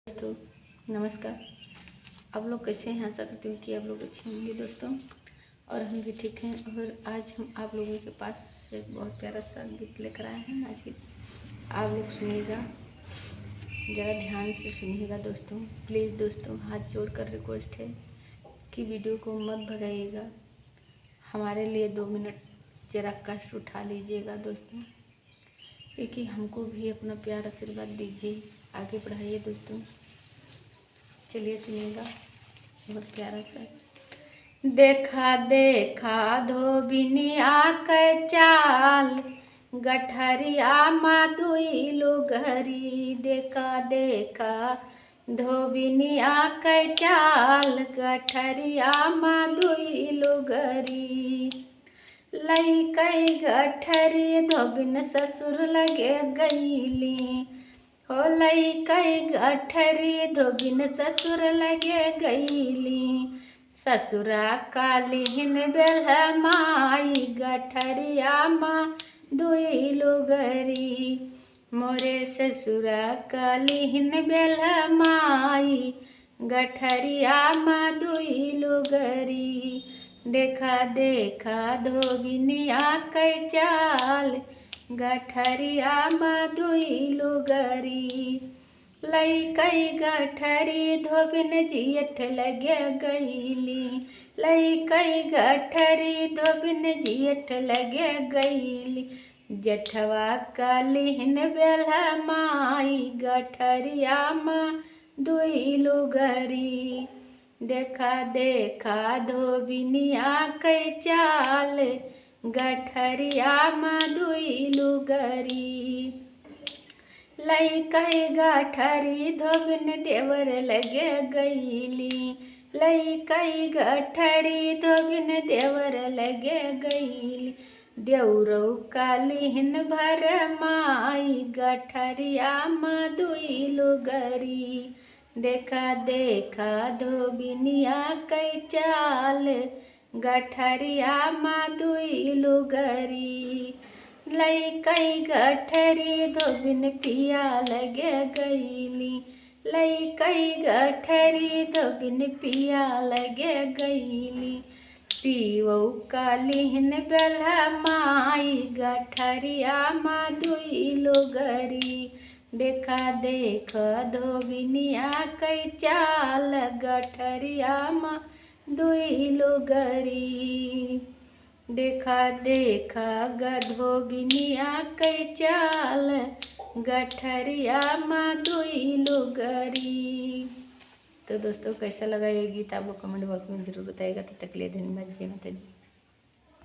दोस्तों नमस्कार। आप लोग कैसे हैं? आशा करती हूँ कि आप लोग अच्छे होंगे दोस्तों, और हम भी ठीक हैं। और आज हम आप लोगों के पास एक बहुत प्यारा सा गीत लेकर आए हैं। नाच गीत आप लोग सुनिएगा, ज़रा ध्यान से सुनिएगा दोस्तों। प्लीज़ दोस्तों, हाथ जोड़कर रिक्वेस्ट है कि वीडियो को मत भगाइएगा। हमारे लिए 2 मिनट ज़रा कष्ट उठा लीजिएगा दोस्तों, क्योंकि हमको भी अपना प्यार आशीर्वाद दीजिए, आगे बढ़ाइए दोस्तों। चलिए सुनिएगा, बहुत प्यारा सा। देखा देखा धोबिनिया के चाल, गठरिया माधुई लुगरी। देखा देखा धोबिनिया के चाल, गठरिया माधुई लुगरी। लइकई गठरी धोबिन ससुर लगे गईली, हो लइकई गठरी धोबिन ससुर लगे गईली। ससुरा कालीन बेल्हा माई, गठरिया माँ दुई लुगरी। मोरे ससुरा कालीन बेल्हा माई, गठरिया माँ दुई लुगरी। देखा देखा धोबिनिया कै चाल, गठरिया माधुई लुगरी। लइकई गठरी धोबिन जियठ लगे गईली, लइकई गठरी धोबिन जियठ लगे गईली। जेठवा कालीन बेल्हा माई, गठरिया माधुई लुगरी। देखा देखा धोबिनिया कै चाल, गठरिया माधुई लुगरी। लइकई गठरी धोबिन देवर लगे गईली, लइकई गठरी धोबिन देवर लगे गईली। देवरौ कालीन भर माई, गठरिया माधुई लुगरी। देखा देखा धोबिनिया कै चाल, गठरिया माधुई लुगरी। लइकई गठरी धोबिन पिया लगे गईली, लइकई गठरी धोबिन पिया लगे गईली। पीवौ कालीन बेल्हा माई, गठरिया माधुई लुगरी। देखा देखा धोबिनिया कै चाल, गठरिया माधुई लुगरी। देखा देखा धोबिनिया कै चाल, गठरिया माधुई लुगरी। तो दोस्तों कैसा लगा ये गीत आप लोग कमेंट बॉक्स में ज़रूर बताइएगा। तब तक के लिए धन्यवाद। जय माता दी।